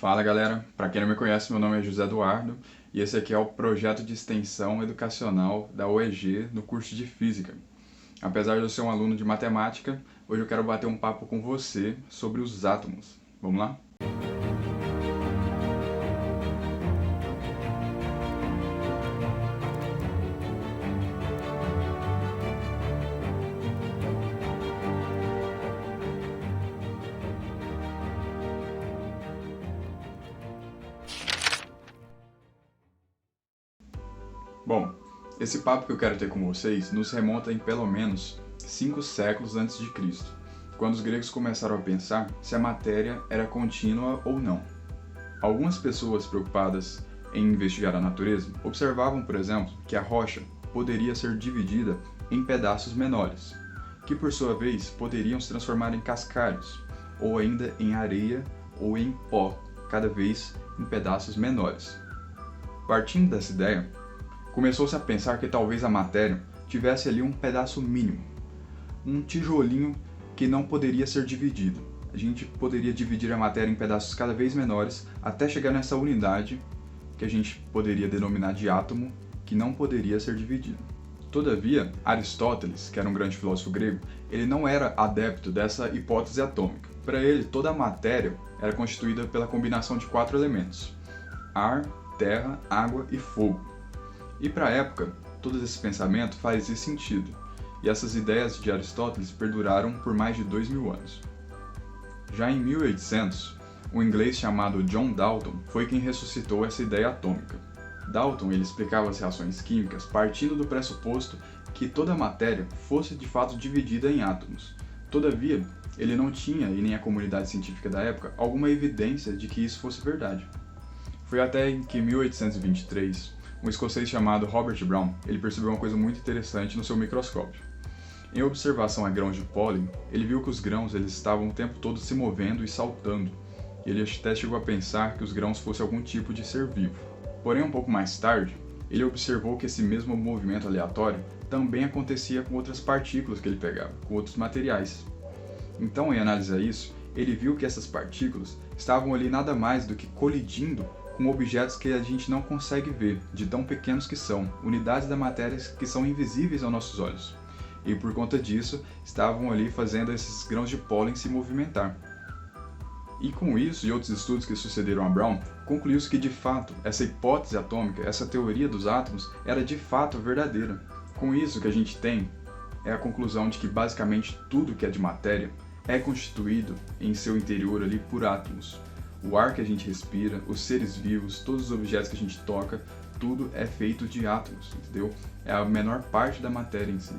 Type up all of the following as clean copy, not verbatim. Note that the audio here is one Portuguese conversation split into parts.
Fala galera, para quem não me conhece, meu nome é José Eduardo e esse aqui é o projeto de extensão educacional da UEG no curso de Física. Apesar de eu ser um aluno de matemática, hoje eu quero bater um papo com você sobre os átomos. Vamos lá? Bom, esse papo que eu quero ter com vocês nos remonta em pelo menos 5 séculos antes de Cristo, quando os gregos começaram a pensar se a matéria era contínua ou não. Algumas pessoas preocupadas em investigar a natureza observavam, por exemplo, que a rocha poderia ser dividida em pedaços menores, que por sua vez poderiam se transformar em cascalhos, ou ainda em areia ou em pó, cada vez em pedaços menores. Partindo dessa ideia, começou-se a pensar que talvez a matéria tivesse ali um pedaço mínimo, um tijolinho que não poderia ser dividido. A gente poderia dividir a matéria em pedaços cada vez menores até chegar nessa unidade que a gente poderia denominar de átomo, que não poderia ser dividido. Todavia, Aristóteles, que era um grande filósofo grego, ele não era adepto dessa hipótese atômica. Para ele, toda a matéria era constituída pela combinação de 4 elementos: ar, terra, água e fogo. E para a época, todo esse pensamento fazia sentido, e essas ideias de Aristóteles perduraram por mais de 2000 anos. Já em 1800, um inglês chamado John Dalton foi quem ressuscitou essa ideia atômica. Dalton ele explicava as reações químicas partindo do pressuposto que toda a matéria fosse de fato dividida em átomos. Todavia, ele não tinha, e nem a comunidade científica da época, alguma evidência de que isso fosse verdade. Foi até que em 1823, um escocês chamado Robert Brown, ele percebeu uma coisa muito interessante no seu microscópio. Em observação a grãos de pólen, ele viu que os grãos eles estavam o tempo todo se movendo e saltando, e ele até chegou a pensar que os grãos fossem algum tipo de ser vivo. Porém, um pouco mais tarde, ele observou que esse mesmo movimento aleatório também acontecia com outras partículas que ele pegava, com outros materiais. Então, em analisar isso, ele viu que essas partículas estavam ali nada mais do que colidindo com objetos que a gente não consegue ver, de tão pequenos que são, unidades da matéria que são invisíveis aos nossos olhos. E por conta disso, estavam ali fazendo esses grãos de pólen se movimentar. E com isso e outros estudos que sucederam a Brown, concluiu-se que de fato, essa hipótese atômica, essa teoria dos átomos, era de fato verdadeira. Com isso, o que a gente tem é a conclusão de que basicamente tudo que é de matéria é constituído em seu interior ali por átomos. O ar que a gente respira, os seres vivos, todos os objetos que a gente toca, tudo é feito de átomos, entendeu? É a menor parte da matéria em si.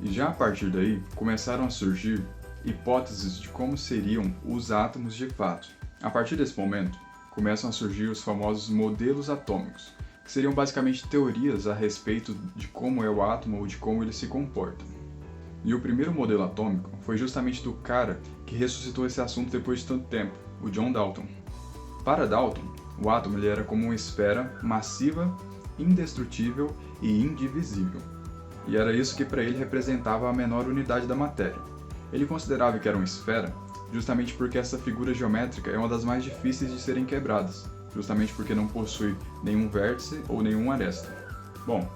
E já a partir daí, começaram a surgir hipóteses de como seriam os átomos de fato. A partir desse momento, começam a surgir os famosos modelos atômicos, que seriam basicamente teorias a respeito de como é o átomo ou de como ele se comporta. E o primeiro modelo atômico foi justamente do cara que ressuscitou esse assunto depois de tanto tempo, o John Dalton. Para Dalton, o átomo ele era como uma esfera massiva, indestrutível e indivisível. E era isso que para ele representava a menor unidade da matéria. Ele considerava que era uma esfera justamente porque essa figura geométrica é uma das mais difíceis de serem quebradas, justamente porque não possui nenhum vértice ou nenhuma aresta. Bom,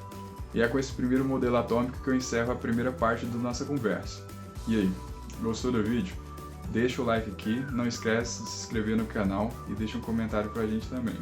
e é com esse primeiro modelo atômico que eu encerro a primeira parte da nossa conversa. E aí, gostou do vídeo? Deixa o like aqui, não esquece de se inscrever no canal e deixa um comentário pra gente também.